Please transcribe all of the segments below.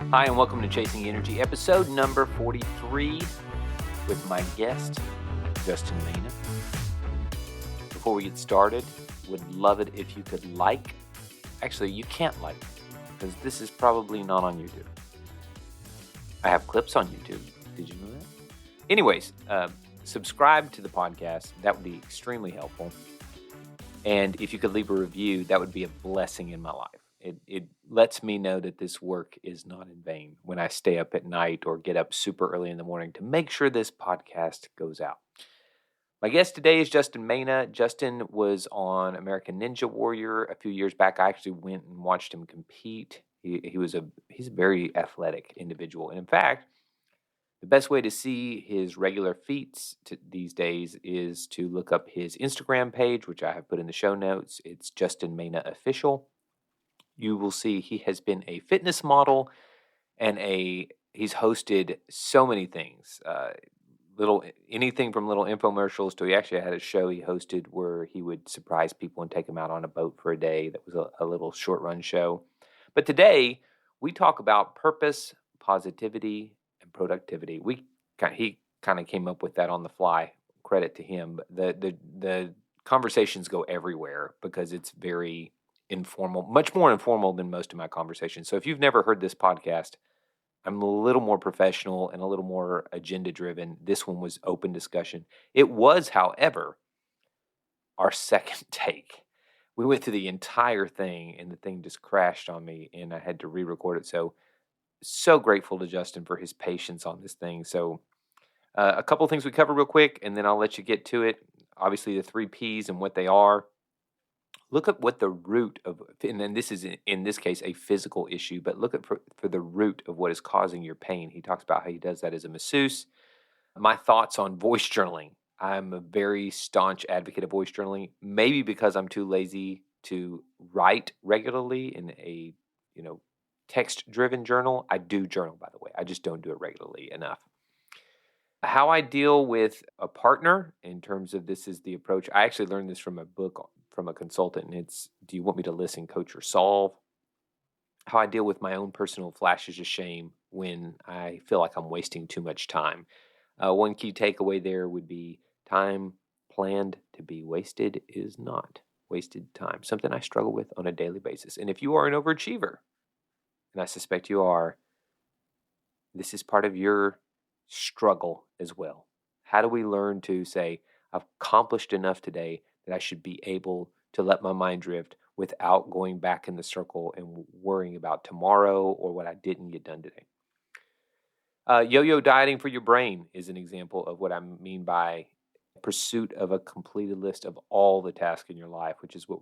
Hi, and welcome to Chasing Energy, episode number 43, with my guest, Justin Maina. Before we get started, would love it if you could actually, you can't because this is probably not on YouTube. I have clips on YouTube. Did you know that? Anyways, subscribe to the podcast. That would be extremely helpful. And if you could leave a review, that would be a blessing in my life. It lets me know that this work is not in vain when I stay up at night or get up super early in the morning to make sure this podcast goes out. My guest today is Justin Maina. Justin was on American Ninja Warrior a few years back. I actually went and watched him compete. He's a very athletic individual. And in fact, the best way to see his regular feats these days is to look up his Instagram page, which I have put in the show notes. It's Justin Maina Official. You will see he has been a fitness model and he's hosted so many things. Anything from little infomercials to he actually had a show he hosted where he would surprise people and take them out on a boat for a day. That was a little short run show. But today we talk about purpose, positivity, and productivity. He kind of came up with that on the fly. Credit to him. The conversations go everywhere because it's very informal, much more informal than most of my conversations. So if you've never heard this podcast, I'm a little more professional and a little more agenda driven. This one was open discussion. It was, however, our second take. We went through the entire thing and the thing just crashed on me and I had to re-record it. So grateful to Justin for his patience on this thing. So a couple of things we cover real quick and then I'll let you get to it. Obviously the 3 Ps and what they are. Look at what the root of, and then this is in this case a physical issue, but look at for the root of what is causing your pain. He talks about how he does that as a masseuse. My thoughts on voice journaling. I'm a very staunch advocate of voice journaling, maybe because I'm too lazy to write regularly in a text-driven journal. I do journal, by the way. I just don't do it regularly enough. How I deal with a partner in terms of this is the approach. I actually learned this from a book from a consultant, and it's, do you want me to listen, coach, or solve? How I deal with my own personal flashes of shame when I feel like I'm wasting too much time. One key takeaway there would be time planned to be wasted is not wasted time, something I struggle with on a daily basis. And if you are an overachiever, and I suspect you are, this is part of your struggle as well. How do we learn to say, I've accomplished enough today that I should be able to let my mind drift without going back in the circle and worrying about tomorrow or what I didn't get done today. Yo-yo dieting for your brain is an example of what I mean by pursuit of a completed list of all the tasks in your life, which is what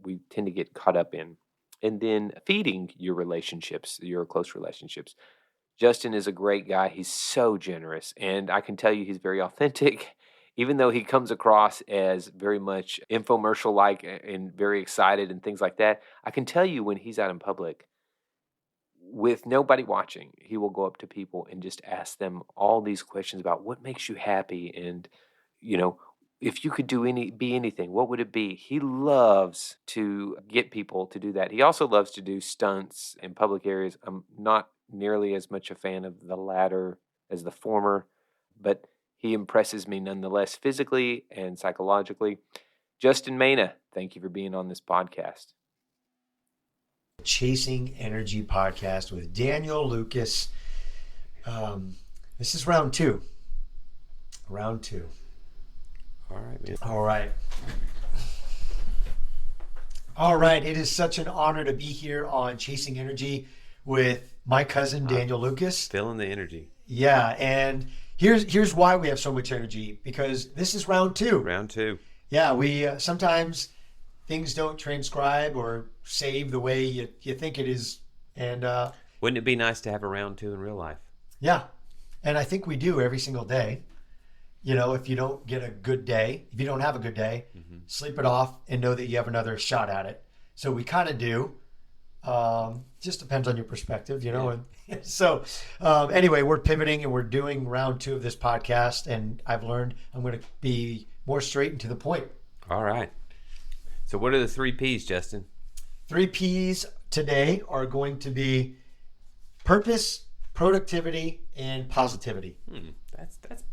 we tend to get caught up in. And then feeding your relationships, your close relationships. Justin is a great guy. He's so generous, and I can tell you he's very authentic. Even though he comes across as very much infomercial-like and very excited and things like that, I can tell you when he's out in public, with nobody watching, he will go up to people and just ask them all these questions about what makes you happy and, if you could be anything, what would it be? He loves to get people to do that. He also loves to do stunts in public areas. I'm not nearly as much a fan of the latter as the former, but he impresses me nonetheless, physically and psychologically. Justin Maina, thank you for being on this podcast. Chasing Energy podcast with Daniel Lucas. This is round two. Round two. All right, man. All right. It is such an honor to be here on Chasing Energy with my cousin, Daniel Lucas. Feeling the energy. Yeah, and Here's why we have so much energy, because this is round two. Round two. Yeah, we sometimes things don't transcribe or save the way you think it is. And wouldn't it be nice to have a round two in real life? Yeah, and I think we do every single day. If you don't get a good day, if you don't have a good day, sleep it off and know that you have another shot at it. So we kind of do. Just depends on your perspective, Yeah. So anyway, we're pivoting and we're doing round two of this podcast, and I've learned I'm going to be more straight and to the point. All right. So what are the 3 Ps, Justin? 3 Ps today are going to be Purpose, productivity, and positivity.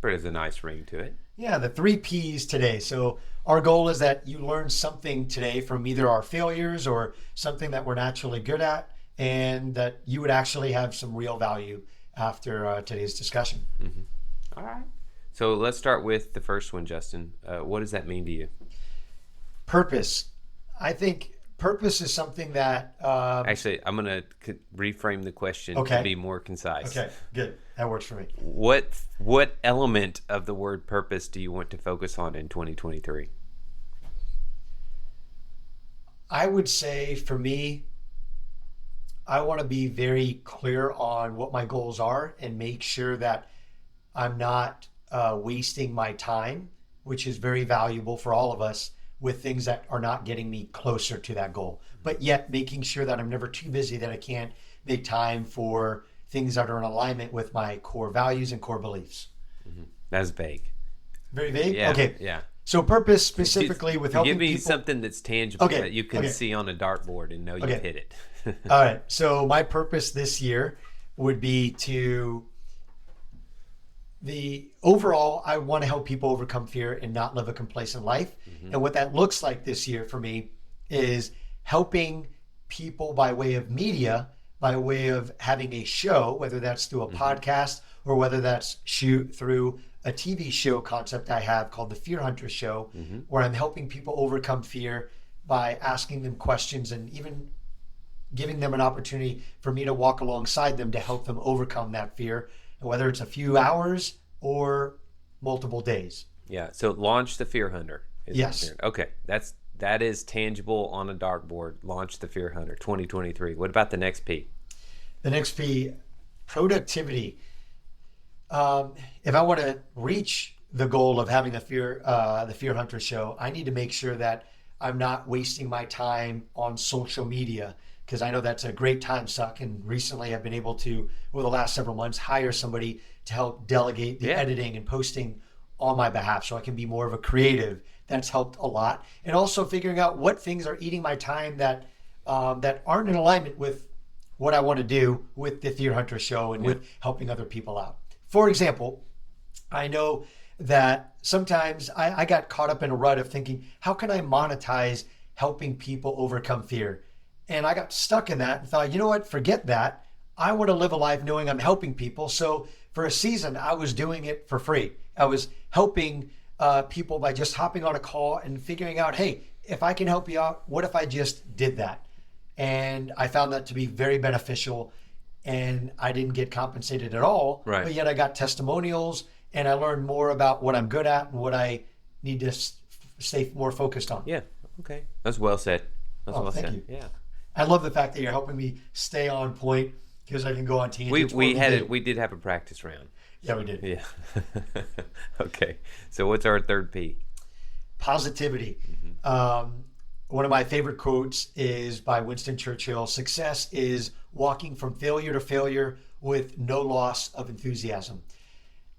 There's a nice ring to it. Yeah, the 3 Ps today. So our goal is that you learn something today from either our failures or something that we're naturally good at, and that you would actually have some real value after today's discussion. All right. So let's start with the first one, Justin. What does that mean to you? Purpose. I think purpose is something that... Actually, I'm going to reframe the question to be more concise. Okay, good. That works for me. What element of the word purpose do you want to focus on in 2023? I would say for me, I want to be very clear on what my goals are and make sure that I'm not wasting my time, which is very valuable for all of us, with things that are not getting me closer to that goal. But yet making sure that I'm never too busy that I can't make time for things that are in alignment with my core values and core beliefs. That's vague. Very vague? Yeah. Okay. Yeah. So purpose specifically with helping people. Give me people... something that's tangible that you can see on a dartboard and know you hit it. All right. So my purpose this year would be overall, I want to help people overcome fear and not live a complacent life. And what that looks like this year for me is helping people by way of media, by way of having a show, whether that's through a podcast or whether that's through a TV show concept I have called the Fear Hunter Show, where I'm helping people overcome fear by asking them questions and even giving them an opportunity for me to walk alongside them to help them overcome that fear, whether it's a few hours or multiple days. Yeah. So launch the Fear Hunter. Yes. Okay. That is tangible on a dartboard. Launch the Fear Hunter 2023. What about the next P? The next P, productivity. If I want to reach the goal of having the Fear Hunter Show, I need to make sure that I'm not wasting my time on social media, because I know that's a great time suck. And recently I've been able to, over the last several months, hire somebody to help delegate the editing and posting on my behalf so I can be more of a creative. That's helped a lot. And also figuring out what things are eating my time that aren't in alignment with what I want to do with the Fear Hunter Show and with helping other people out. For example, I know that sometimes I got caught up in a rut of thinking, how can I monetize helping people overcome fear? And I got stuck in that and thought, you know what, forget that. I want to live a life knowing I'm helping people. So for a season, I was doing it for free. I was helping people by just hopping on a call and figuring out, hey, if I can help you out, what if I just did that? And I found that to be very beneficial, and I didn't get compensated at all. Right. But yet I got testimonials, and I learned more about what I'm good at and what I need to stay more focused on. Yeah. Okay. That's well said. Thank you. Yeah. I love the fact that you're helping me stay on point, because I can go on tangents. We did have a practice round. Yeah, we did. Yeah. Okay. So what's our third P? Positivity. One of my favorite quotes is by Winston Churchill. Success is walking from failure to failure with no loss of enthusiasm.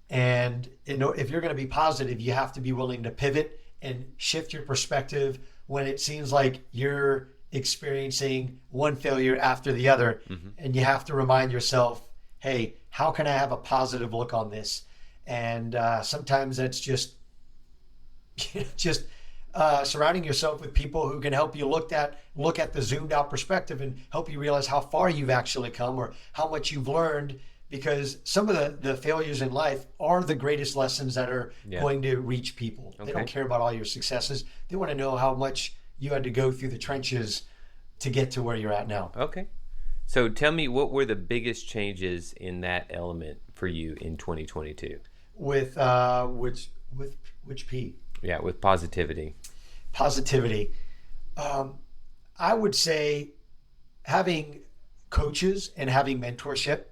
And if you're going to be positive, you have to be willing to pivot and shift your perspective when it seems like you're experiencing one failure after the other. And you have to remind yourself, hey, how can I have a positive look on this? And sometimes that's just surrounding yourself with people who can help you look at the zoomed out perspective and help you realize how far you've actually come or how much you've learned, because some of the failures in life are the greatest lessons that are going to reach people. They don't care about all your successes. They want to know how much you had to go through the trenches to get to where you're at now. Okay. So tell me, what were the biggest changes in that element for you in 2022? With which P? Yeah, with positivity. Positivity. I would say having coaches and having mentorship,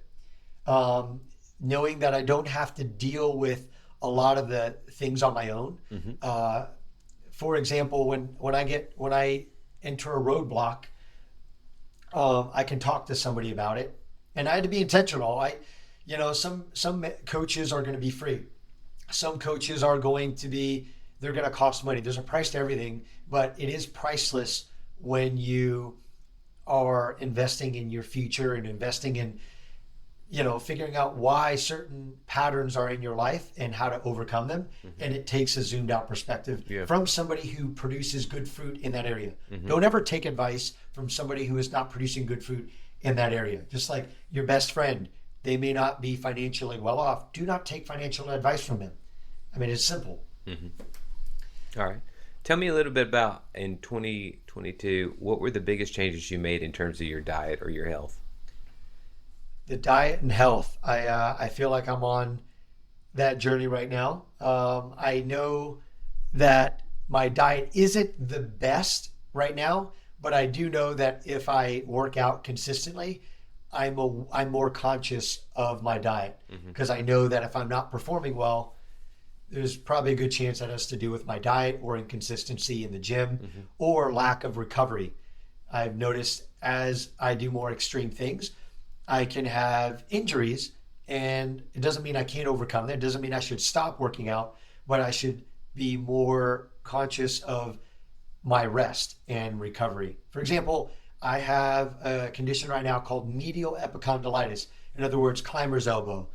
knowing that I don't have to deal with a lot of the things on my own. For example, when I enter a roadblock, I can talk to somebody about it, and I had to be intentional. Some coaches are going to be free. Some coaches are going to they're going to cost money. There's a price to everything, but it is priceless when you are investing in your future and investing in figuring out why certain patterns are in your life and how to overcome them. And it takes a zoomed out perspective from somebody who produces good fruit in that area. Don't ever take advice from somebody who is not producing good fruit in that area. Just like your best friend, they may not be financially well off. Do not take financial advice from them. I mean, it's simple. All right. Tell me a little bit about, in 2022, what were the biggest changes you made in terms of your diet or your health? The diet and health. I feel like I'm on that journey right now. I know that my diet isn't the best right now, but I do know that if I work out consistently, I'm more conscious of my diet, because I know that if I'm not performing well, there's probably a good chance that has to do with my diet or inconsistency in the gym or lack of recovery. I've noticed as I do more extreme things, I can have injuries, and it doesn't mean I can't overcome them. It doesn't mean I should stop working out, but I should be more conscious of my rest and recovery. For example, I have a condition right now called medial epicondylitis. In other words, climber's elbow,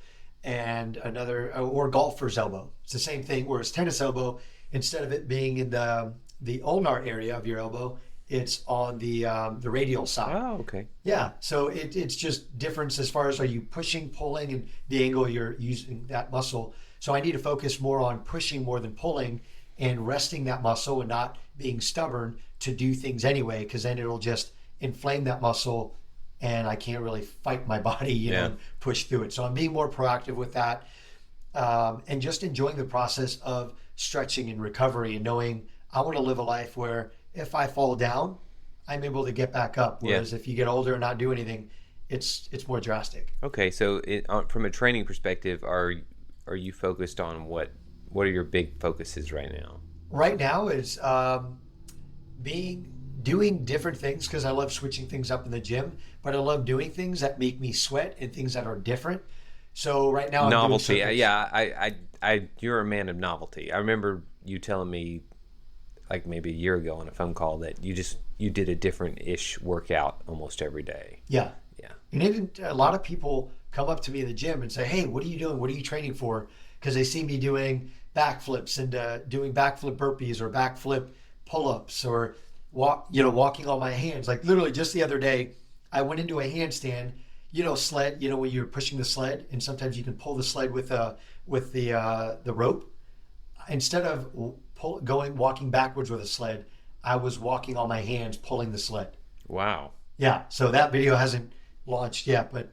and or golfer's elbow. It's the same thing, whereas tennis elbow, instead of it being in the ulnar area of your elbow, it's on the radial side. Oh, okay. Yeah, so it's just difference as far as, are you pushing, pulling, and the angle you're using that muscle. So I need to focus more on pushing more than pulling, and resting that muscle and not being stubborn to do things anyway, because then it'll just inflame that muscle and I can't really fight my body, push through it. So I'm being more proactive with that, and just enjoying the process of stretching and recovery, and knowing I want to live a life where if I fall down, I'm able to get back up. Whereas if you get older and not do anything, it's more drastic. Okay, so from a training perspective, are you focused on what are your big focuses right now? Right now is doing different things, because I love switching things up in the gym, but I love doing things that make me sweat and things that are different. So right now, novelty. You're a man of novelty. I remember you telling me, like maybe a year ago on a phone call, that you did a different-ish workout almost every day. Yeah. And a lot of people come up to me in the gym and say, "Hey, what are you doing? What are you training for?" Because they see me doing backflips and doing backflip burpees or backflip pull-ups, or walking on my hands. Like literally just the other day, I went into a handstand, sled, when you're pushing the sled, and sometimes you can pull the sled with the rope. Instead of walking backwards with a sled, I was walking on my hands pulling the sled. Wow. Yeah. So that video hasn't launched yet, but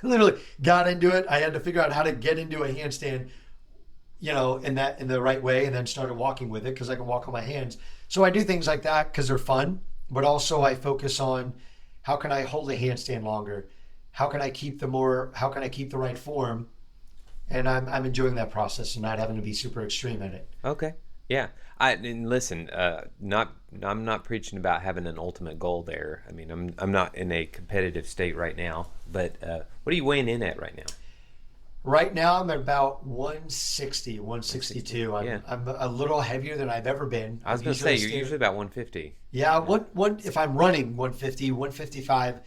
literally got into it. I had to figure out how to get into a handstand, in the right way, and then started walking with it because I can walk on my hands. So I do things like that because they're fun, but also I focus on how can I hold a handstand longer? How can I keep the right form? And I'm enjoying that process and not having to be super extreme in it. Okay. Yeah. And listen, I'm not preaching about having an ultimate goal there. I mean, I'm not in a competitive state right now, but what are you weighing in at right now? Right now, I'm at about 160, 162. I'm a little heavier than I've ever been. I was going to say, you're usually about 150. Yeah, if I'm running 150, 155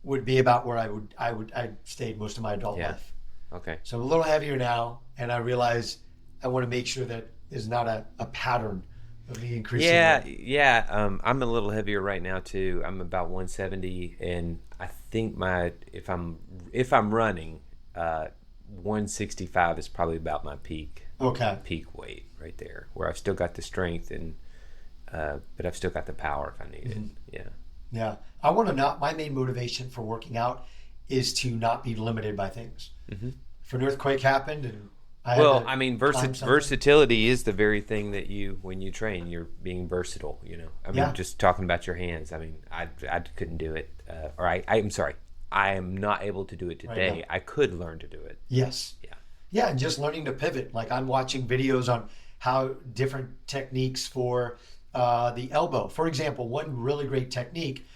would be about where I'd stayed most of my adult life. Okay. So I'm a little heavier now, and I realize I want to make sure that there's not a pattern of me increasing. Yeah. I'm a little heavier right now too. I'm about 170, and I think if I'm running, 165 is probably about my peak weight right there, where I've still got the strength but I've still got the power if I need it. Yeah. I want to my main motivation for working out is to not be limited by things. If an earthquake happened and versatility is the very thing that when you train, you're being versatile, just talking about your hands. I mean, I couldn't do it, I'm sorry, I am not able to do it today. Right, I could learn to do it. Yes. Yeah, and just learning to pivot. Like I'm watching videos on how different techniques for the elbow. For example, one really great technique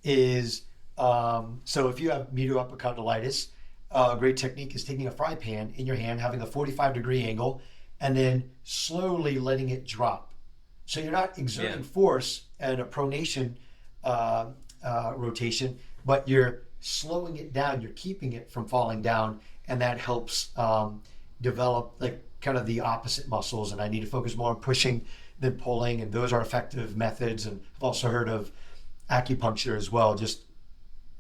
is, so if you have medial epicondylitis, a great technique is taking a fry pan in your hand, having a 45-degree angle, and then slowly letting it drop. So you're not exerting force and a pronation rotation, but you're slowing it down, you're keeping it from falling down, and that helps develop like kind of the opposite muscles. And I need to focus more on pushing than pulling, and those are effective methods. And I've also heard of acupuncture as well, just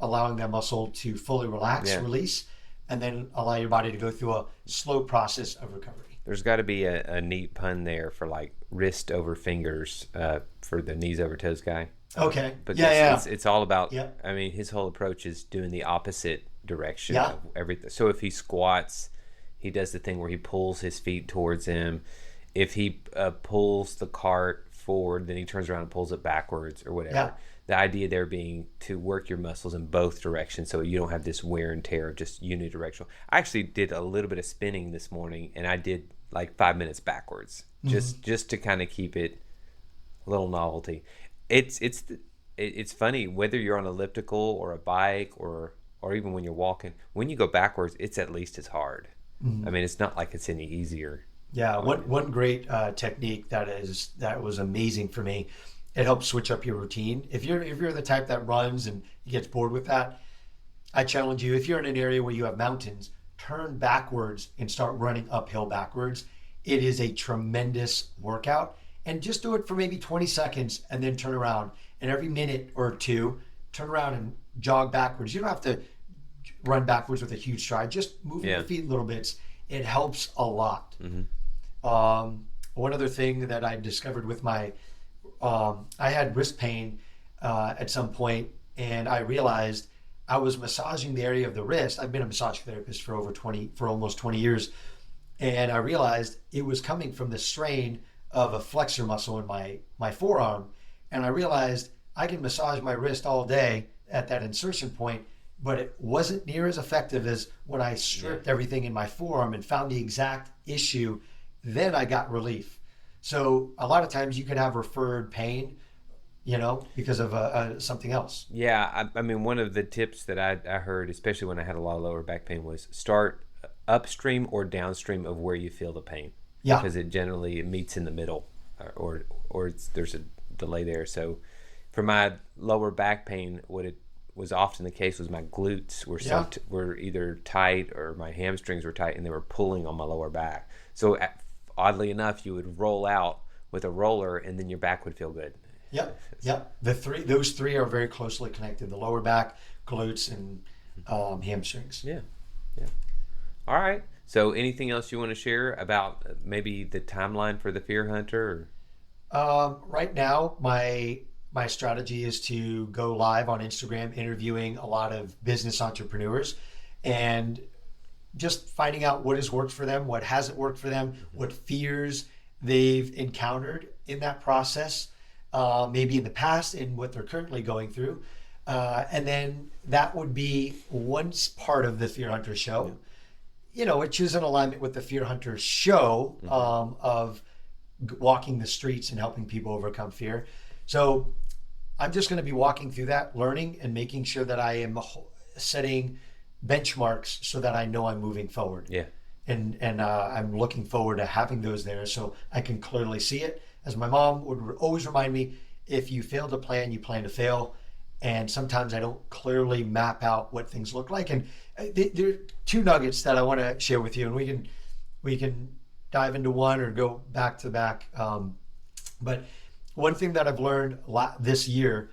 allowing that muscle to fully relax, release, and then allow your body to go through a slow process of recovery. There's got to be a neat pun there for like wrist over fingers for the knees over toes guy. Okay. But yeah. It's all about, Yep. I mean, his whole approach is doing the opposite direction Yeah. of everything. So if he squats, he does the thing where he pulls his feet towards him. If he pulls the cart forward, then he turns around and pulls it backwards or whatever. Yeah. The idea there being to work your muscles in both directions so you don't have this wear and tear of just unidirectional. I actually did a little bit of spinning this morning, and I did like 5 minutes backwards, just to kind of keep it a little novelty. It's funny whether you're on elliptical or a bike or even when you're walking. When you go backwards, it's at least as hard. I mean, it's not like it's any easier. Yeah, one great technique that was amazing for me. It helps switch up your routine. If you're the type that runs and gets bored with that, I challenge you. If you're in an area where you have mountains, turn backwards and start running uphill backwards. It is a tremendous workout, and just do it for maybe 20 seconds and then turn around. And every minute or two, turn around and jog backwards. You don't have to run backwards with a huge stride. Just moving your feet little bits. It helps a lot. One other thing that I discovered with my I had wrist pain at some point, and I realized I was massaging the area of the wrist. I've been a massage therapist for almost 20 years, and I realized it was coming from the strain of a flexor muscle in my forearm. And I realized I can massage my wrist all day at that insertion point, but it wasn't near as effective as when I stripped everything in my forearm and found the exact issue. Then I got relief. So a lot of times you can have referred pain, because of something else. Yeah, I mean, one of the tips that I heard, especially when I had a lot of lower back pain, was start upstream or downstream of where you feel the pain. Yeah. Because it meets in the middle, or there's a delay there. So for my lower back pain, what it was often the case was my glutes were either tight or my hamstrings were tight, and they were pulling on my lower back. So oddly enough, you would roll out with a roller, and then your back would feel good. Yep. Those three are very closely connected: the lower back, glutes, and hamstrings. Yeah. All right. So, anything else you want to share about maybe the timeline for the Fear Hunter? Right now, my strategy is to go live on Instagram, interviewing a lot of business entrepreneurs, and just finding out what has worked for them, what hasn't worked for them, what fears they've encountered in that process, maybe in the past and what they're currently going through. And then that would be one part of the Fear Hunter show, which is in alignment with the Fear Hunter show of walking the streets and helping people overcome fear. So I'm just going to be walking through that, learning and making sure that I am setting benchmarks so that I know I'm moving forward. Yeah. And I'm looking forward to having those there so I can clearly see it. As my mom would always remind me, if you fail to plan, you plan to fail. And sometimes I don't clearly map out what things look like. And there are two nuggets that I want to share with you, and we can dive into one or go back to back. But one thing that I've learned this year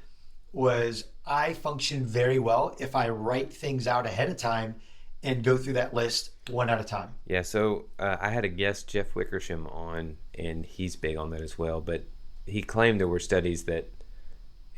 was I function very well if I write things out ahead of time and go through that list one at a time. Yeah, so I had a guest, Jeff Wickersham, on, and he's big on that as well. But he claimed there were studies that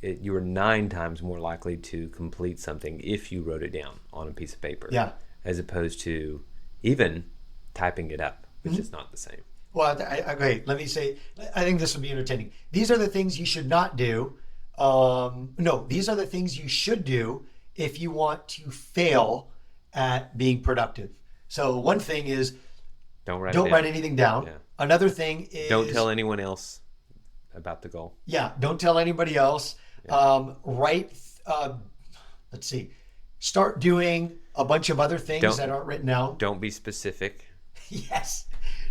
you were 9 times more likely to complete something if you wrote it down on a piece of paper, as opposed to even typing it up, which is not the same. Well, okay, let me say, I think this will be entertaining. These are the things you should not do. No, these are the things you should do if you want to fail at being productive. So one thing is don't write anything down. Yeah. Another thing is don't tell anyone else about the goal. Yeah, don't tell anybody else. Yeah. Start doing a bunch of other things that aren't written down. Don't be specific. Yes.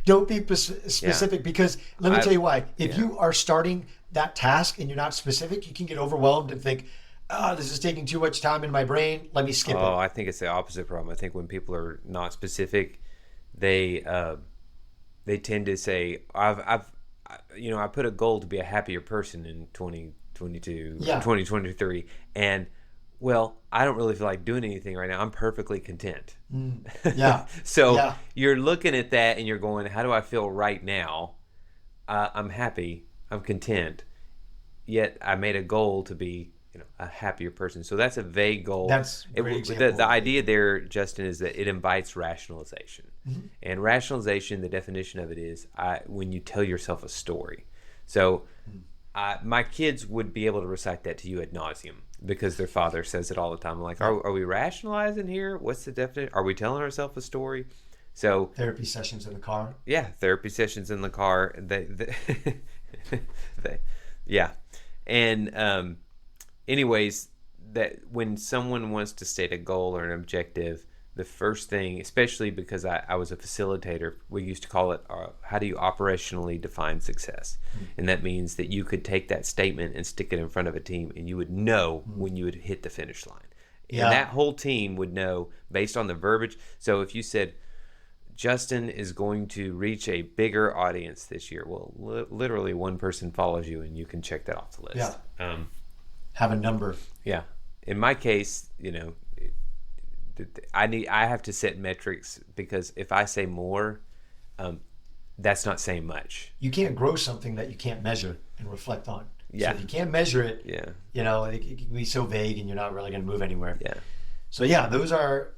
Don't be specific because let me tell you why. If you are starting that task and you're not specific, you can get overwhelmed and think, this is taking too much time in my brain. Let me skip it. I think it's the opposite problem. I think when people are not specific, they tend to say, I put a goal to be a happier person in 2022, 2023, and well, I don't really feel like doing anything right now. I'm perfectly content. Yeah. So you're looking at that and you're going, how do I feel right now? I'm happy. I'm content. Yet I made a goal to be, a happier person. So that's a vague goal. That's a great example. The idea there, Justin, is that it invites rationalization. Mm-hmm. And rationalization, the definition of it is when you tell yourself a story. So my kids would be able to recite that to you ad nauseum because their father says it all the time. I'm like, are we rationalizing here? What's the definition? Are we telling ourselves a story? So therapy sessions in the car. Yeah, therapy sessions in the car. Yeah. And anyways, that when someone wants to state a goal or an objective, the first thing, especially because I was a facilitator, we used to call it, how do you operationally define success? And that means that you could take that statement and stick it in front of a team and you would know when you would hit the finish line. Yeah. And that whole team would know based on the verbiage. So if you said, Justin is going to reach a bigger audience this year, well, literally one person follows you and you can check that off the list. Yeah. Have a number. Yeah. In my case, I have to set metrics because if I say more, that's not saying much. You can't grow something that you can't measure and reflect on. Yeah. So if you can't measure it, it can be so vague and you're not really going to move anywhere. Yeah. So those are,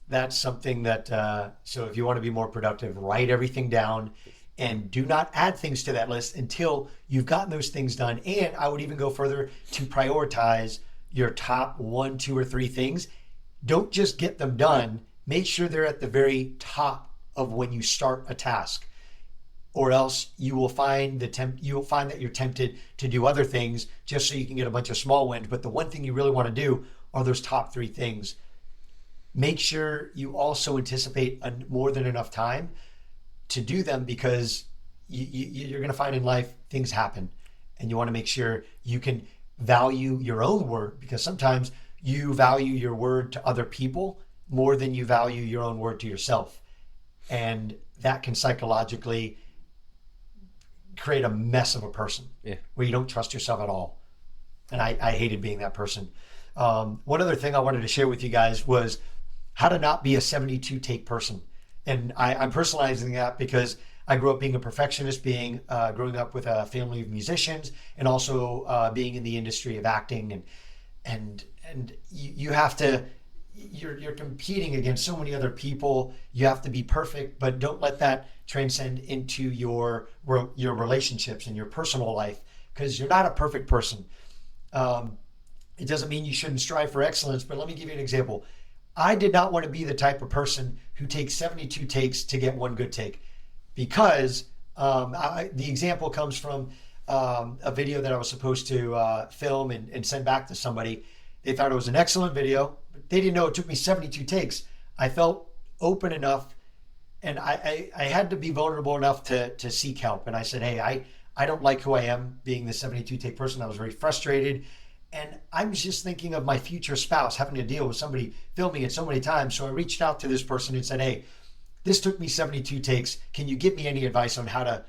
that's something that, so if you want to be more productive, write everything down and do not add things to that list until you've gotten those things done. And I would even go further to prioritize your top 1, 2, or 3 things. Don't just get them done. Make sure they're at the very top of when you start a task, or else you will find that you're tempted to do other things just so you can get a bunch of small wins. But the one thing you really want to do are those top 3 things. Make sure you also anticipate more than enough time to do them because you're going to find in life things happen, and you want to make sure you can value your own word, because sometimes you value your word to other people more than you value your own word to yourself. And that can psychologically create a mess of a person where you don't trust yourself at all. And I hated being that person. One other thing I wanted to share with you guys was how to not be a 72 take person. And I'm personalizing that because I grew up being a perfectionist, growing up with a family of musicians, and also being in the industry of acting. And you have to, you're competing against so many other people. You have to be perfect, but don't let that transcend into your relationships and your personal life, because you're not a perfect person. It doesn't mean you shouldn't strive for excellence, but let me give you an example. I did not want to be the type of person who takes 72 takes to get one good take, because the example comes from a video that I was supposed to film and send back to somebody. They thought it was an excellent video, but they didn't know it took me 72 takes. I felt open enough, and I had to be vulnerable enough to seek help. And I said, hey, I don't like who I am being the 72 take person. I was very frustrated. And I was just thinking of my future spouse having to deal with somebody filming it so many times. So I reached out to this person and said, hey, this took me 72 takes. Can you give me any advice on how to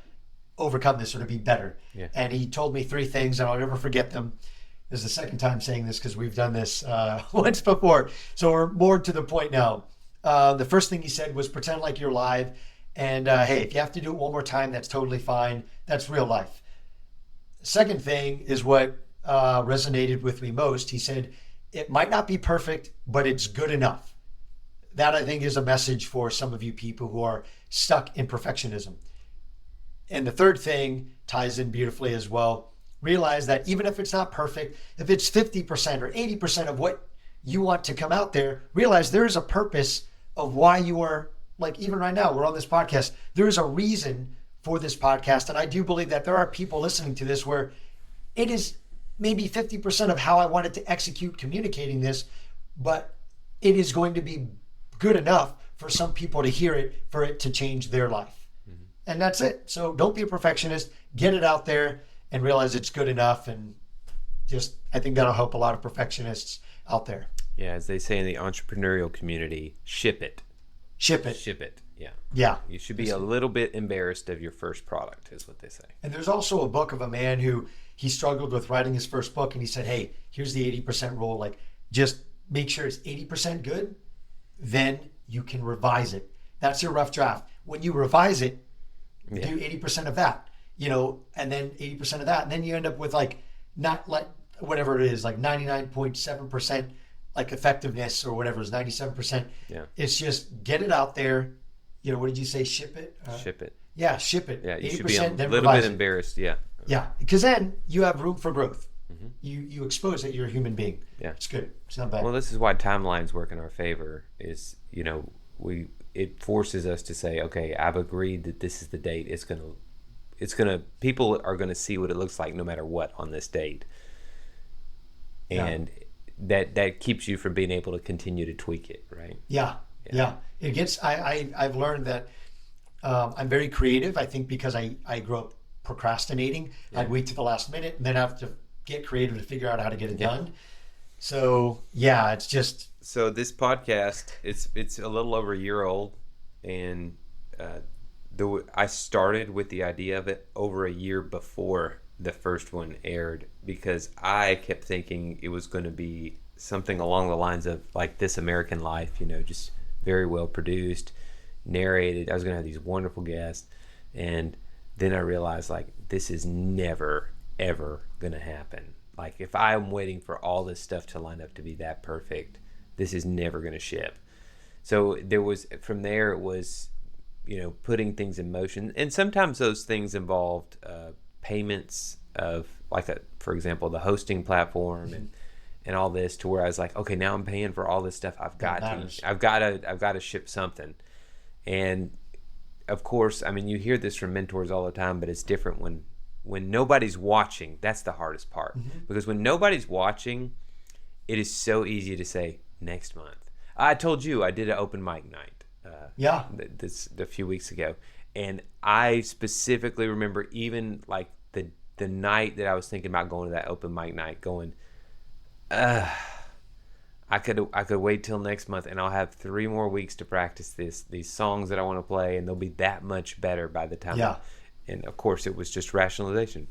overcome this or to be better? Yeah. And he told me 3 things, and I'll never forget them. This is the second time saying this because we've done this once before. So we're more to the point now. The first thing he said was pretend like you're live. And hey, if you have to do it one more time, that's totally fine. That's real life. The second thing is what resonated with me most. He said, it might not be perfect, but it's good enough. That, I think, is a message for some of you people who are stuck in perfectionism. And the third thing ties in beautifully as well. Realize that even if it's not perfect, if it's 50% or 80% of what you want to come out there, realize there is a purpose of why you are, like even right now, we're on this podcast. There is a reason for this podcast. And I do believe that there are people listening to this where it is maybe 50% of how I wanted to execute communicating this, but it is going to be good enough for some people to hear it, for it to change their life. Mm-hmm. And that's it. So don't be a perfectionist, get it out there and realize it's good enough, and I think that'll help a lot of perfectionists out there. Yeah, as they say in the entrepreneurial community, ship it. Ship it. Ship it. Yeah. Yeah. You should be a little bit embarrassed of your first product, is what they say. And there's also a book of a man who he struggled with writing his first book, and he said, hey, here's the 80% rule. Like, just make sure it's 80% good, then you can revise it. That's your rough draft. When you revise it, do 80% of that, and then 80% of that. And then you end up with not like whatever it is, like 99.7% like effectiveness or whatever is 97%. Yeah. It's just get it out there. What did you say? Ship it? Ship it. Yeah, ship it. Yeah, you 80%, should be a then little bit revise it. embarrassed. Yeah. Yeah, because then you have room for growth. Mm-hmm. You expose that you're a human being. Yeah. It's good. It's not bad. Well, this is why timelines work in our favor is, it forces us to say, okay, I've agreed that this is the date. People are going to see what it looks like no matter what on this date. And that keeps you from being able to continue to tweak it, right? Yeah. It gets, I've learned that I'm very creative. I think because I grew up procrastinating. I'd wait to the last minute and then have to get creative to figure out how to get it done. So it's just. So this podcast, it's a little over a year old, and I started with the idea of it over a year before the first one aired, because I kept thinking it was going to be something along the lines of like This American Life, just very well produced, narrated. I was going to have these wonderful guests, and then I realized like this is never ever going to happen. Like if I'm waiting for all this stuff to line up to be that perfect, this is never going to ship. So from there it was putting things in motion, and sometimes those things involved payments of for example the hosting platform and all this, to where I was like, okay, now I'm paying for all this stuff. I've got to ship something. And of course, I mean, you hear this from mentors all the time, but it's different when nobody's watching. That's the hardest part, because when nobody's watching, it is so easy to say next month. I told you I did an open mic night. A few weeks ago, and I specifically remember even like the night that I was thinking about going to that open mic night, going, I could wait till next month, and I'll have 3 more weeks to practice these songs that I want to play, and they'll be that much better by the time. Yeah. And of course, it was just rationalization.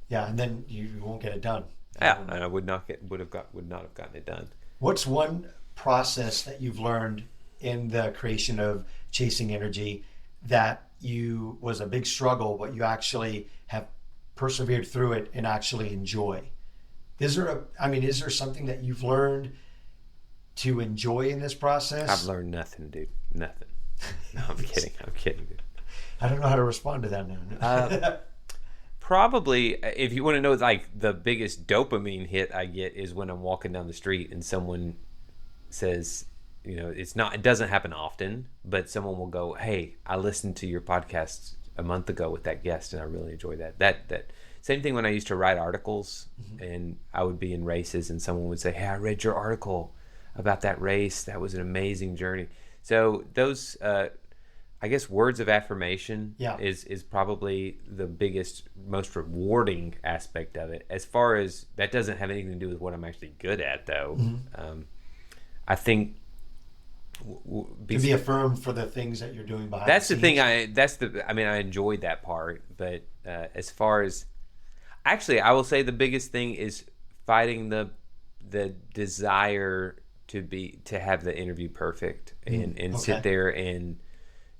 Yeah, and then you won't get it done. Yeah, and I would not have gotten it done. What's one process that you've learned in the creation of Chasing Energy that was a big struggle, but you actually have persevered through it and actually enjoy? Is there something that you've learned to enjoy in this process? I've learned nothing, dude. Nothing. No, I'm kidding, dude. I don't know how to respond to that now. Probably, if you want to know, like the biggest dopamine hit I get is when I'm walking down the street and someone says, it doesn't happen often, but someone will go, hey, I listened to your podcast a month ago with that guest and I really enjoyed that. That same thing when I used to write articles, and I would be in races and someone would say, hey, I read your article about that race. That was an amazing journey. So those, I guess, words of affirmation is probably the biggest, most rewarding aspect of it. As far as that doesn't have anything to do with what I'm actually good at, though. I think to be affirmed for the things that you're doing behind that's the the scenes. thing. I enjoyed that part, but as far as actually, I will say the biggest thing is fighting the desire to have the interview perfect and sit there and,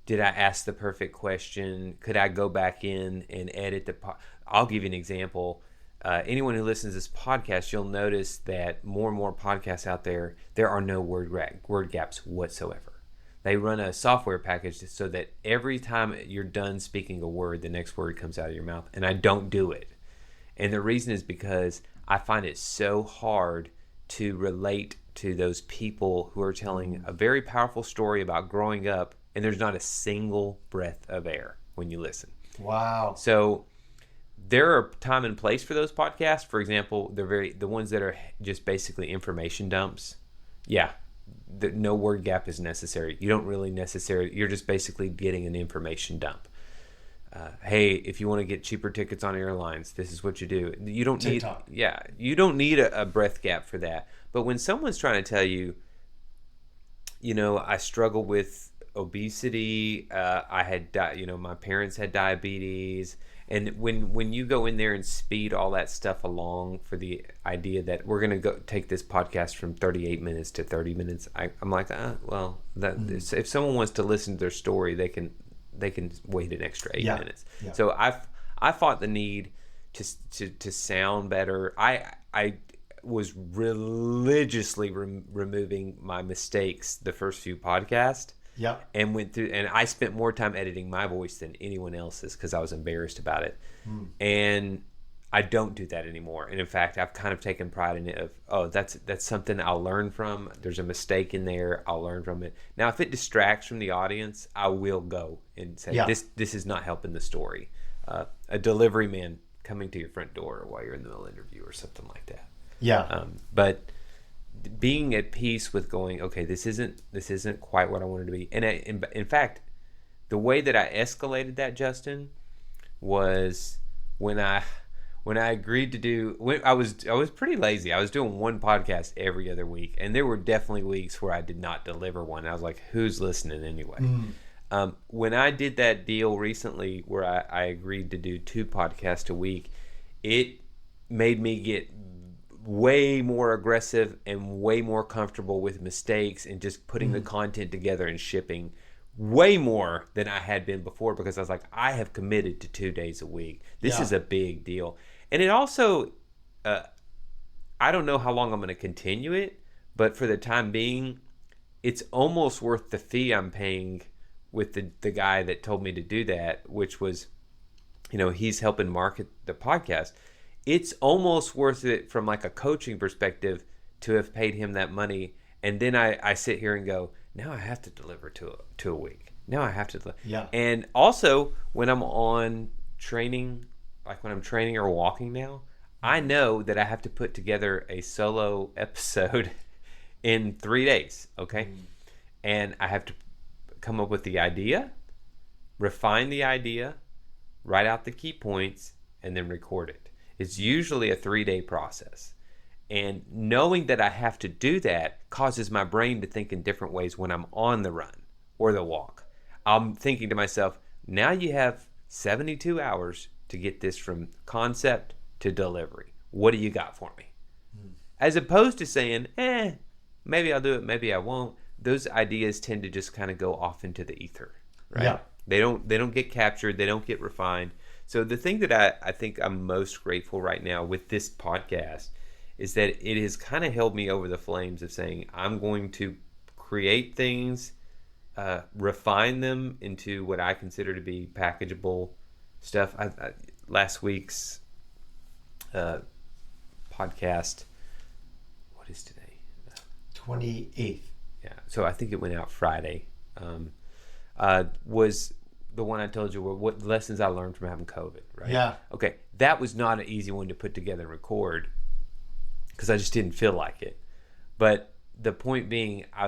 did I ask the perfect question? Could I go back in and edit I'll give you an example. Anyone who listens to this podcast, you'll notice that more and more podcasts out there are no word gaps whatsoever. They run a software package so that every time you're done speaking a word, the next word comes out of your mouth, and I don't do it. And the reason is because I find it so hard to relate to those people who are telling a very powerful story about growing up, and there's not a single breath of air when you listen. Wow. So there are time and place for those podcasts. For example, the ones that are just basically information dumps. Yeah, no word gap is necessary. You don't really necessarily. You're just basically getting an information dump. hey, if you want to get cheaper tickets on airlines, this is what you do. You don't TikTok. you don't need a breath gap for that. But when someone's trying to tell you, I struggle with obesity, I had, my parents had diabetes, and when you go in there and speed all that stuff along for the idea that we're going to go take this podcast from 38 minutes to 30 minutes, I'm like, if someone wants to listen to their story, they can wait an extra 8 minutes. Yeah. So I fought the need to sound better. I was religiously removing my mistakes the first few podcasts. Yeah. And went through, and I spent more time editing my voice than anyone else's because I was embarrassed about it. And I don't do that anymore. And in fact, I've kind of taken pride in it that's something I'll learn from. There's a mistake in there. I'll learn from it. Now, if it distracts from the audience, I will go and say, this is not helping the story. A delivery man coming to your front door while you're in the middle of an interview or something like that. Yeah. But being at peace with going, okay, this isn't quite what I wanted to be. And in fact, the way that I escalated that, Justin, was when I agreed to do. I was pretty lazy. I was doing one podcast every other week, and there were definitely weeks where I did not deliver one. I was like, who's listening anyway? When I did that deal recently, where I agreed to do 2 podcasts a week, it made me get way more aggressive and way more comfortable with mistakes and just putting the content together and shipping way more than I had been before, because I was like, I have committed to 2 days a week. This is a big deal. And it also, I don't know how long I'm going to continue it, but for the time being, it's almost worth the fee I'm paying with the guy that told me to do that, which was, he's helping market the podcast. It's almost worth it from like a coaching perspective to have paid him that money. And then I sit here and go, now I have to deliver to a week. Now I have to deliver. Yeah. And also when I'm on training, like when I'm training or walking now, I know that I have to put together a solo episode in 3 days. Okay. And I have to come up with the idea, refine the idea, write out the key points, and then record it. It's usually a 3-day process. And knowing that I have to do that causes my brain to think in different ways when I'm on the run or the walk. I'm thinking to myself, now you have 72 hours to get this from concept to delivery. What do you got for me? As opposed to saying, maybe I'll do it, maybe I won't. Those ideas tend to just kind of go off into the ether, right? Yeah. They don't get captured. They don't get refined. So the thing that I think I'm most grateful right now with this podcast is that it has kind of held me over the flames of saying, I'm going to create things, refine them into what I consider to be packageable stuff. Last week's podcast, what is today? 28th. Yeah, so I think it went out Friday. Was the one I told you were what lessons I learned from having COVID, right? Yeah. Okay, that was not an easy one to put together and record because I just didn't feel like it. But the point being, I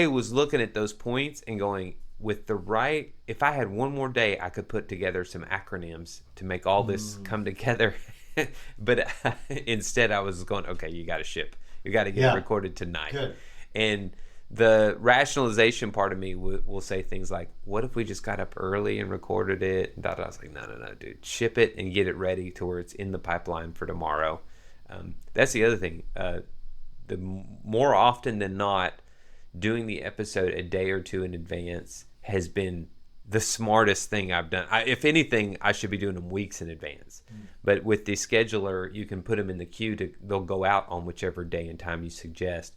was looking at those points and going, if I had one more day, I could put together some acronyms to make all this come together. But instead I was going, okay, you got to ship. You got to get it recorded tonight. Good. And the rationalization part of me will say things like, what if we just got up early and recorded it? And I was like, no, dude. Ship it and get it ready to where it's in the pipeline for tomorrow. That's the other thing. The more often than not, doing the episode a day or two in advance has been the smartest thing I've done. If anything, I should be doing them weeks in advance. But with the scheduler, you can put them in the queue. They'll go out on whichever day and time you suggest.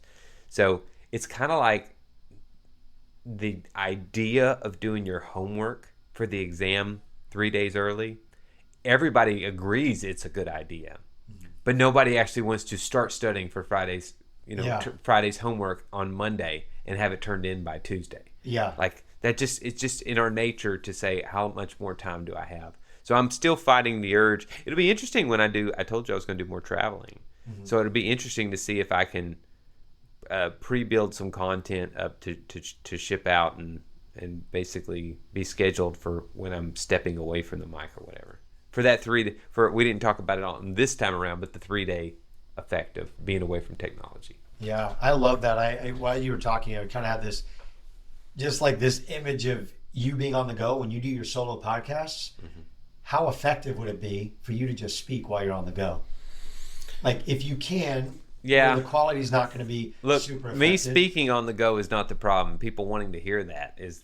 So it's kind of like the idea of doing your homework for the exam 3 days early. Everybody agrees it's a good idea, but nobody actually wants to start studying for Friday's, Friday's homework on Monday and have it turned in by Tuesday. Yeah. Like that it's just in our nature to say, how much more time do I have? So I'm still fighting the urge. It'll be interesting when I told you I was going to do more traveling. So it'll be interesting to see if I can pre-build some content up to ship out and and basically be scheduled for when I'm stepping away from the mic or whatever. For that we didn't talk about it on this time around, but the 3-day effect of being away from technology. Yeah, I love that. I while you were talking, I kind of had this, just like this image of you being on the go when you do your solo podcasts. Mm-hmm. How effective would it be for you to just speak while you're on the go? Like, if you can, the quality is not going to be super effective. Me speaking on the go is not the problem. People wanting to hear that is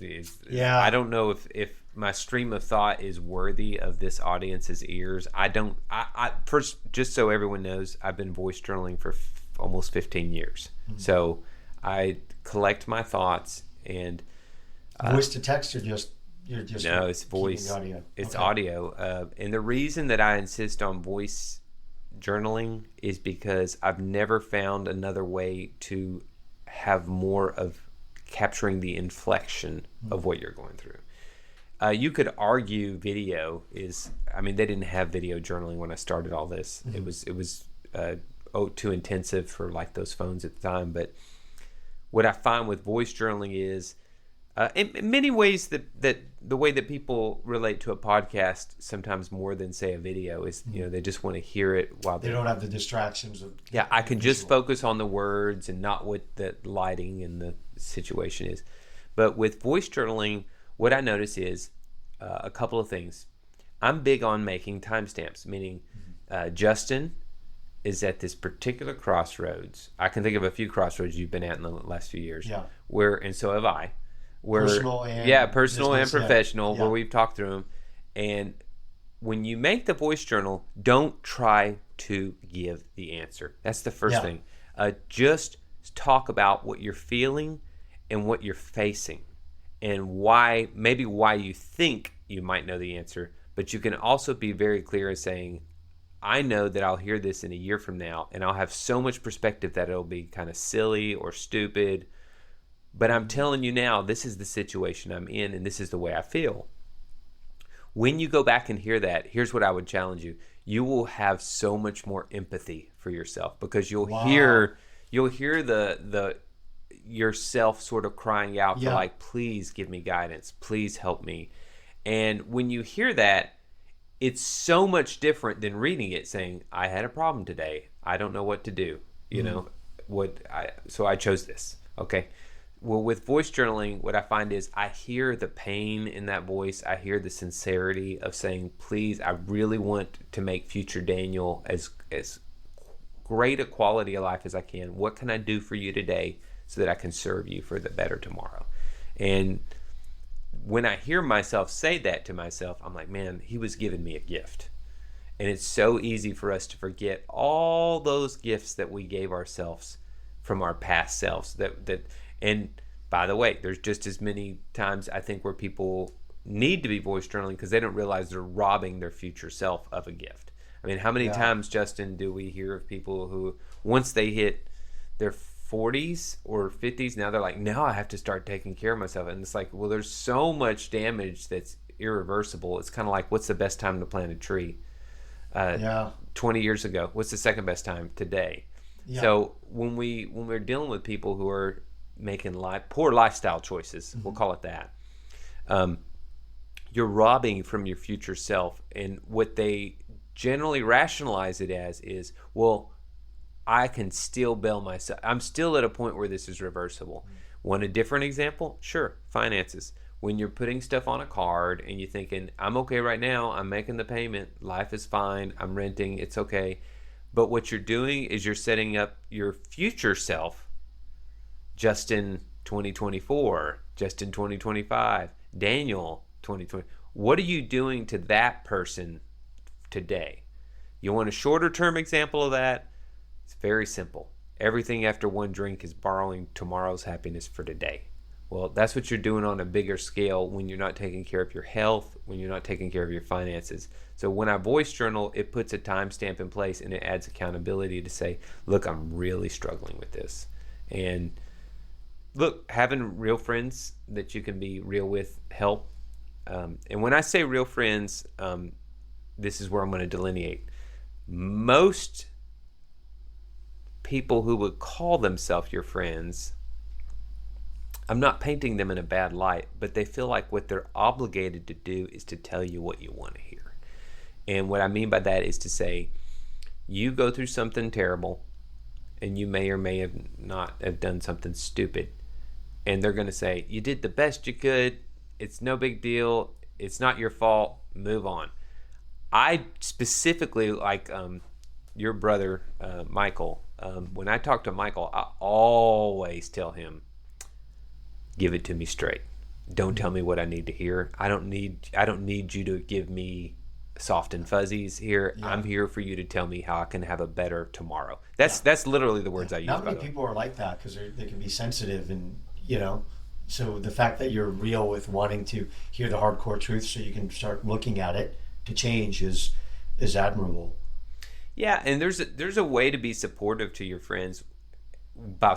I don't know if my stream of thought is worthy of this audience's ears. I first, just so everyone knows, I've been voice journaling for almost 15 years. Mm-hmm. So I collect my thoughts and voice to text, or you're just no, it's voice. Audio. It's audio, and the reason that I insist on voice journaling is because I've never found another way to have more of capturing the inflection of what you're going through. You could argue video is, they didn't have video journaling when I started all this. Mm-hmm. It was too intensive for like those phones at the time. But what I find with voice journaling is, in many ways, that the way that people relate to a podcast sometimes more than say a video is, they just want to hear it while they don't have the distractions of I can just focus on the words and not what the lighting and the situation is. But with voice journaling, what I notice is a couple of things. I'm big on making timestamps, meaning Justin is at this particular crossroads. I can think of a few crossroads you've been at in the last few years. Yeah. And so have I. Personal and professional, yeah. Where we've talked through them. And when you make the voice journal, don't try to give the answer. That's the first thing. Just talk about what you're feeling and what you're facing, and why you think you might know the answer. But you can also be very clear in saying, I know that I'll hear this in a year from now, and I'll have so much perspective that it'll be kind of silly or stupid. But I'm telling you now, this is the situation I'm in, and this is the way I feel. When you go back and hear that, here's what I would challenge you. You will have so much more empathy for yourself, because you'll hear the yourself sort of crying out for like, please give me guidance, please help me. And when you hear that, it's so much different than reading it saying, I had a problem today, I don't know what to do, so I chose this. Okay. Well, with voice journaling, what I find is I hear the pain in that voice. I hear the sincerity of saying, please, I really want to make future Daniel as great a quality of life as I can. What can I do for you today so that I can serve you for the better tomorrow? And when I hear myself say that to myself, I'm like, man, he was giving me a gift. And it's so easy for us to forget all those gifts that we gave ourselves from our past selves. And by the way, there's just as many times I think where people need to be voice journaling because they don't realize they're robbing their future self of a gift. How many times, Justin, do we hear of people who, once they hit their 40s or 50s, now they're like, now I have to start taking care of myself. And it's like, well, there's so much damage that's irreversible. It's kind of like, what's the best time to plant a tree? 20 years ago. What's the second best time? Today. Yeah. So when we're dealing with people who are making poor lifestyle choices, we'll call it that, you're robbing from your future self. And what they generally rationalize it as is, well, I can still bail myself. I'm still at a point where this is reversible. Want a different example? Sure, finances. When you're putting stuff on a card and you're thinking, I'm okay right now, I'm making the payment, life is fine, I'm renting, it's okay. But what you're doing is you're setting up your future self, Justin 2024, Justin 2025, Daniel 2020. What are you doing to that person today? You want a shorter term example of that? It's very simple. Everything after one drink is borrowing tomorrow's happiness for today. Well, that's what you're doing on a bigger scale when you're not taking care of your health, when you're not taking care of your finances. So when I voice journal, it puts a timestamp in place and it adds accountability to say, look, I'm really struggling with this. And look, having real friends that you can be real with help. And when I say real friends, this is where I'm going to delineate. Most people who would call themselves your friends I'm not painting them in a bad light, but they feel like what they're obligated to do is to tell you what you want to hear. And what I mean by that is to say, you go through something terrible, and you may or may have not have done something stupid. And they're going to say, you did the best you could. It's no big deal. It's not your fault. Move on. I specifically like your brother, Michael. When I talk to Michael, I always tell him, give it to me straight. Don't tell me what I need to hear. I don't need you to give me soft and fuzzies here. Yeah. I'm here for you to tell me how I can have a better tomorrow. That's literally the words I use. Not many people are like that because they can be sensitive, and so the fact that you're real with wanting to hear the hardcore truth so you can start looking at it to change is admirable. Yeah, and there's a way to be supportive to your friends but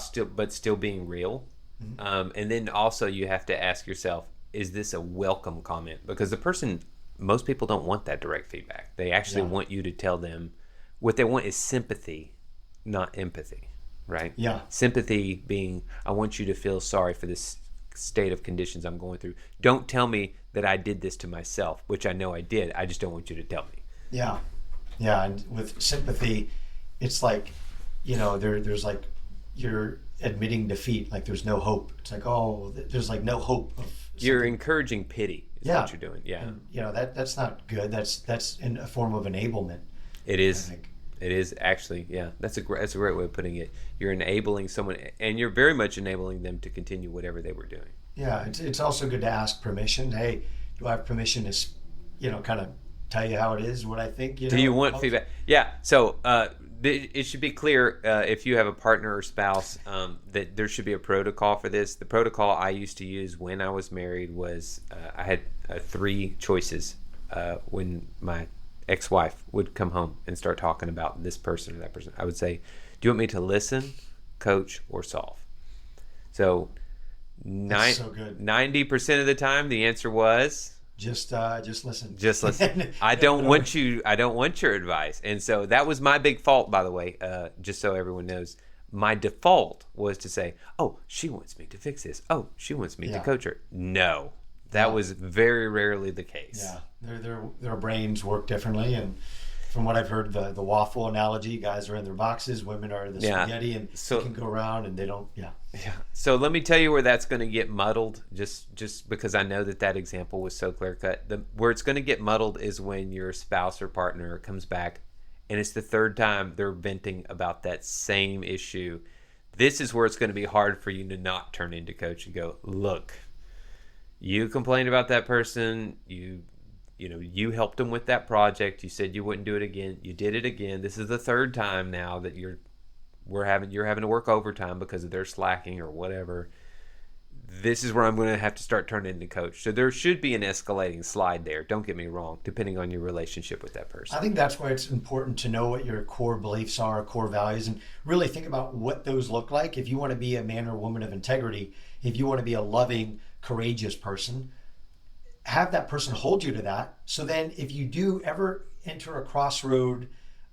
still being real. Mm-hmm. And then also you have to ask yourself, is this a welcome comment? Because most people don't want that direct feedback. They actually want you to tell them what they want is sympathy, not empathy, right? Yeah. Sympathy being, I want you to feel sorry for this state of conditions I'm going through. Don't tell me that I did this to myself, which I know I did. I just don't want you to tell me. Yeah. Yeah. And with sympathy, it's like, there's like, you're admitting defeat. Like there's no hope. It's like, there's like no hope of something. You're encouraging pity is what you're doing. Yeah. And, that's not good. That's a form of enablement. It is. It is actually, yeah. That's a great way of putting it. You're enabling someone, and you're very much enabling them to continue whatever they were doing. Yeah, it's also good to ask permission. Hey, do I have permission to, kind of tell you how it is, what I think? Do you want feedback? Yeah. So it should be clear if you have a partner or spouse that there should be a protocol for this. The protocol I used to use when I was married was I had 3 choices when my ex-wife would come home and start talking about this person or that person. I would say, do you want me to listen, coach, or solve? So 90% of the time the answer was just listen. Just listen. I don't want your advice. And so that was my big fault, by the way, just so everyone knows. My default was to say, oh, she wants me to fix this. Oh, she wants me to coach her. No. That was very rarely the case. Yeah, their brains work differently, and from what I've heard, the waffle analogy: guys are in their boxes, women are the spaghetti, and so they can go around and they don't. Yeah. So let me tell you where that's going to get muddled. Just because I know that example was so clear cut. Where it's going to get muddled is when your spouse or partner comes back, and it's the 3rd time they're venting about that same issue. This is where it's going to be hard for you to not turn into coach and go, look. You complained about that person. You helped them with that project. You said you wouldn't do it again. You did it again. This is the 3rd time now that you're having to work overtime because of their slacking or whatever. This is where I'm going to have to start turning into coach. So there should be an escalating slide there. Don't get me wrong, depending on your relationship with that person. I think that's why it's important to know what your core beliefs are, core values, and really think about what those look like. If you want to be a man or woman of integrity, if you want to be a loving, courageous person, have that person hold you to that. So then if you do ever enter a crossroad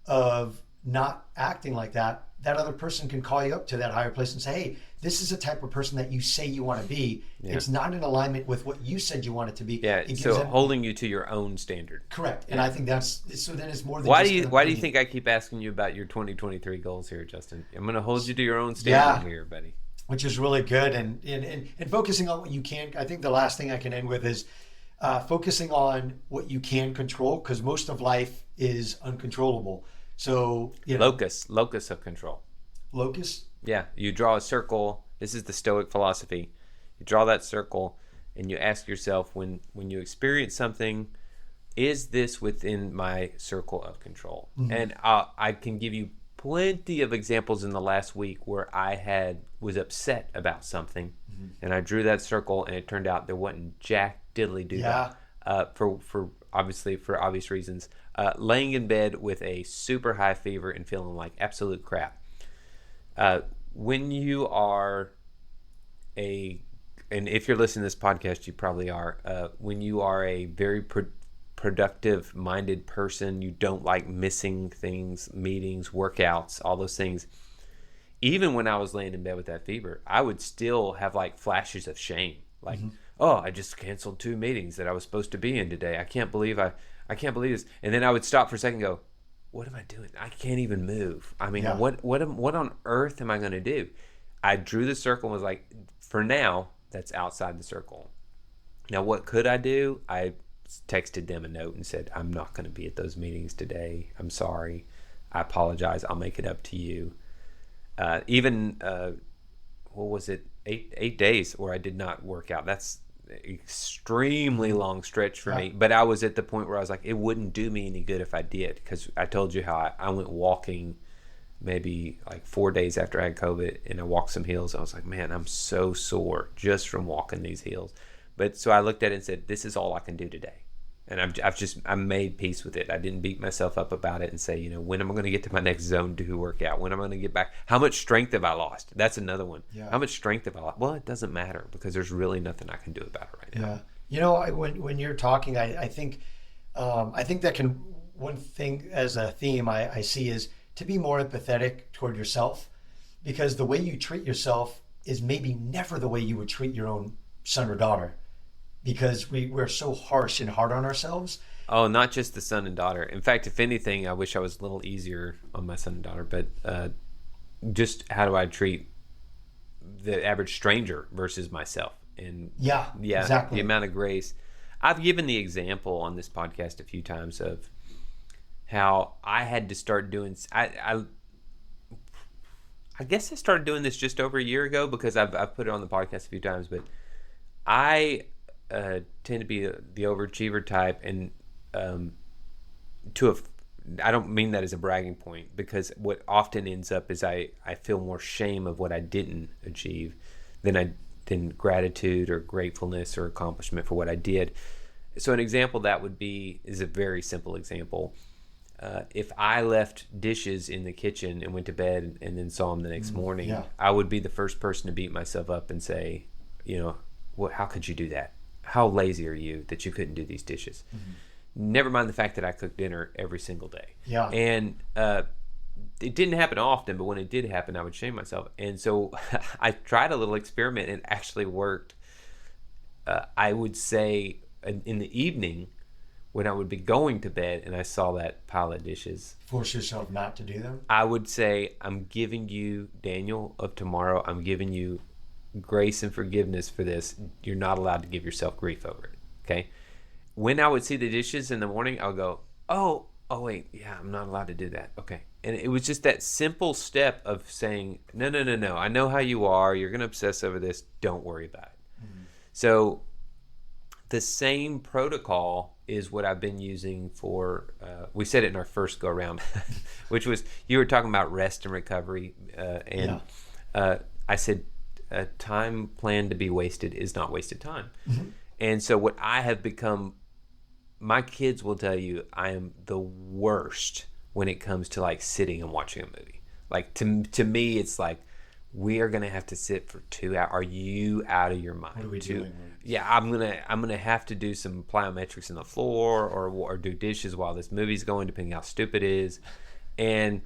of not acting like that, that other person can call you up to that higher place and say, hey, this is the type of person that you say you want to be. Yeah. It's not in alignment with what you said you want it to be. Yeah, so holding you to your own standard. Correct. And I think so then it's more than why do you think I keep asking you about your 2023 goals here, Justin? I'm going to hold you to your own standard here, buddy. Which is really good. And focusing on what you can. I think the last thing I can end with is focusing on what you can control, because most of life is uncontrollable. So, locus of control. Locus? Yeah, you draw a circle. This is the Stoic philosophy. You draw that circle and you ask yourself, when you experience something, is this within my circle of control? Mm-hmm. And I can give you plenty of examples in the last week where I was upset about something, mm-hmm. and I drew that circle, and it turned out there wasn't jack diddly do that. For obvious reasons. Laying in bed with a super high fever and feeling like absolute crap. When you are and if you're listening to this podcast, you probably are. When you are a very productive minded person, you don't like missing things, meetings, workouts, all those things. even when I was laying in bed with that fever, I would still have like flashes of shame. Like, oh, I just canceled 2 meetings that I was supposed to be in today. I can't believe this. And then I would stop for a second and go, what am I doing? I can't even move. I mean, what on earth am I going to do? I drew the circle and was like, for now, that's outside the circle. Now, what could I do? I texted them a note and said, I'm not going to be at those meetings today. I'm sorry. I apologize. I'll make it up to you. What was it? 8 days where I did not work out. That's extremely long stretch for me. But I was at the point where I was like, it wouldn't do me any good if I did, because I told you how I went walking maybe like 4 days after I had COVID, and I walked some hills. I was like, man, I'm so sore just from walking these hills. But so I looked at it and said, this is all I can do today. And I made peace with it. I didn't beat myself up about it and say, when am I going to get to my next zone 2 workout? When am I going to get back? How much strength have I lost? That's another one. Yeah. How much strength have I lost? Well, it doesn't matter, because there's really nothing I can do about it right now. Yeah. When you're talking, I think that can, one thing as a theme I see is to be more empathetic toward yourself, because the way you treat yourself is maybe never the way you would treat your own son or daughter. Because we're so harsh and hard on ourselves. Oh, not just the son and daughter. In fact, if anything, I wish I was a little easier on my son and daughter. But just how do I treat the average stranger versus myself? And exactly. The amount of grace. I've given the example on this podcast a few times of how I had to start doing. I guess I started doing this just over a year ago, because I've put it on the podcast a few times. But I tend to be the overachiever type, and I don't mean that as a bragging point, because what often ends up is I feel more shame of what I didn't achieve than gratitude or gratefulness or accomplishment for what I did. So an example that is a very simple example. If I left dishes in the kitchen and went to bed and then saw them the next morning, I would be the first person to beat myself up and say, how could you do that? How lazy are you that you couldn't do these dishes? Never mind the fact that I cooked dinner every single day. Yeah. And it didn't happen often, but when it did happen, I would shame myself. And so I tried a little experiment, and it actually worked. I would say in the evening, when I would be going to bed and I saw that pile of dishes, force yourself not to do them. I would say, I'm giving you, Daniel of tomorrow, I'm giving you grace and forgiveness for this. You're not allowed to give yourself grief over it. Okay. When I would see the dishes in the morning, I'll go, oh wait, yeah, I'm not allowed to do that. Okay. And it was just that simple step of saying, no. I know how you are. You're going to obsess over this. Don't worry about it. So the same protocol is what I've been using for, we said it in our first go around, which was, you were talking about rest and recovery. I said, a time planned to be wasted is not wasted time. And so what I have become, my kids will tell you, I am the worst when it comes to like sitting and watching a movie. Like to me, it's like, we are going to have to sit for 2 hours. Are you out of your mind? What are we doing? Yeah, I'm gonna have to do some plyometrics in the floor or do dishes while this movie's going, depending how stupid it is. And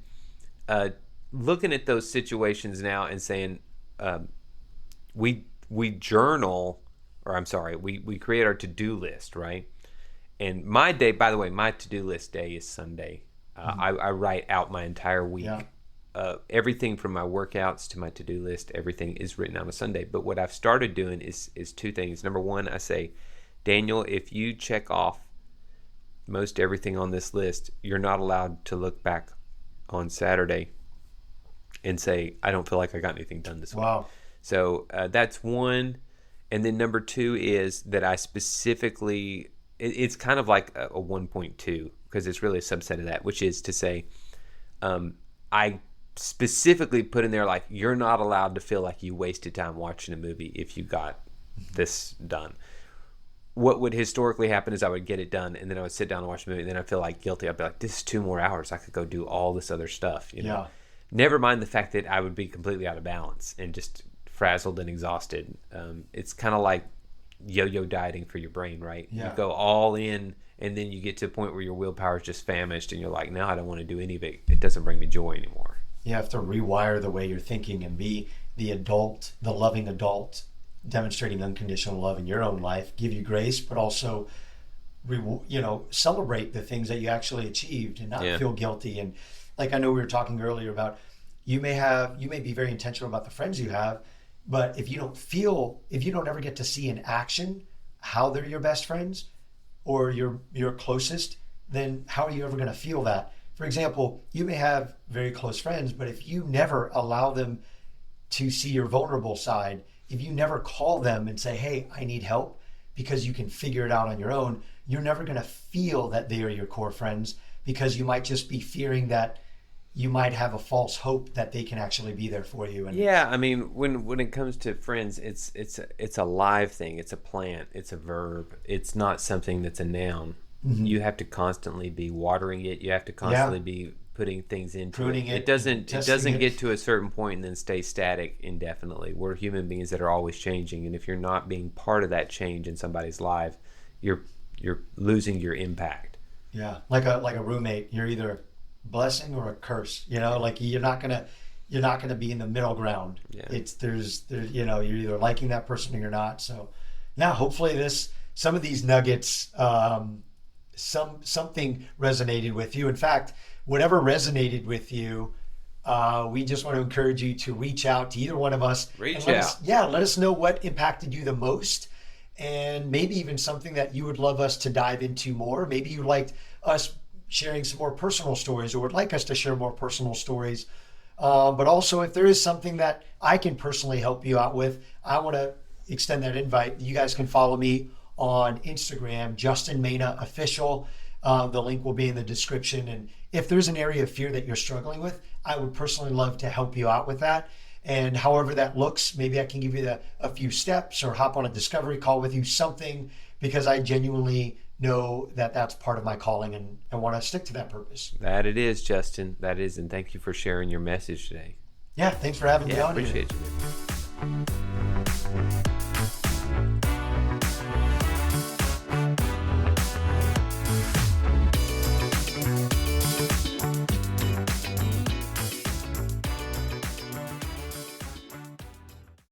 looking at those situations now and saying, we journal, or I'm sorry, we create our to-do list, right? And my day, by the way, my to-do list day is Sunday. I write out my entire week. Yeah. Everything from my workouts to my to-do list, everything is written out on Sunday. But what I've started doing is 2 things. Number one, I say, Daniel, if you check off most everything on this list, you're not allowed to look back on Saturday and say, I don't feel like I got anything done this week. Wow. So that's one. And then number 2 is that I specifically, it's kind of like a 1.2, because it's really a subset of that, which is to say, I specifically put in there, like, you're not allowed to feel like you wasted time watching a movie if you got this done. What would historically happen is I would get it done, and then I would sit down and watch the movie, and then I'd feel like guilty. I'd be like, this is 2 more hours. I could go do all this other stuff, you know? Yeah. Never mind the fact that I would be completely out of balance and just frazzled and exhausted. It's kind of like yo-yo dieting for your brain, right? Yeah. You go all in, and then you get to a point where your willpower is just famished, and you're like, no, I don't want to do any of it. It doesn't bring me joy anymore. You have to rewire the way you're thinking and be the adult, the loving adult, demonstrating unconditional love in your own life, give you grace, but also celebrate the things that you actually achieved and not feel guilty. And like I know we were talking earlier about, you may be very intentional about the friends you have, but if you don't ever get to see in action how they're your best friends or your closest, then how are you ever going to feel that? For example, you may have very close friends, but if you never allow them to see your vulnerable side, if you never call them and say, hey, I need help, because you can figure it out on your own, you're never going to feel that they are your core friends, because you might just be fearing that you might have a false hope that they can actually be there for you. And yeah, I mean, when it comes to friends, it's a live thing. It's a plant. It's a verb. It's not something that's a noun. Mm-hmm. You have to constantly be watering it. You have to constantly be putting things into it. It doesn't get to a certain point and then stay static indefinitely. We're human beings that are always changing, and if you're not being part of that change in somebody's life, you're losing your impact. Yeah, like a roommate, you're either blessing or a curse. Like you're not gonna be in the middle ground. Yeah. There's you're either liking that person or you're not. So yeah, hopefully some of these nuggets, something resonated with you. In fact, whatever resonated with you, we just want to encourage you to reach out to either one of us. Let us know what impacted you the most, and maybe even something that you would love us to dive into more. Maybe you liked us sharing some more personal stories, or would like us to share more personal stories. But also, if there is something that I can personally help you out with, I want to extend that invite. You guys can follow me on Instagram, Justin Maina Official. The link will be in the description. And if there's an area of fear that you're struggling with, I would personally love to help you out with that. And however that looks, maybe I can give you a few steps or hop on a discovery call with you, something, because I genuinely know that that's part of my calling, and I want to stick to that purpose. That it is, Justin. That is, and thank you for sharing your message today. Yeah, thanks for having me on. Appreciate you.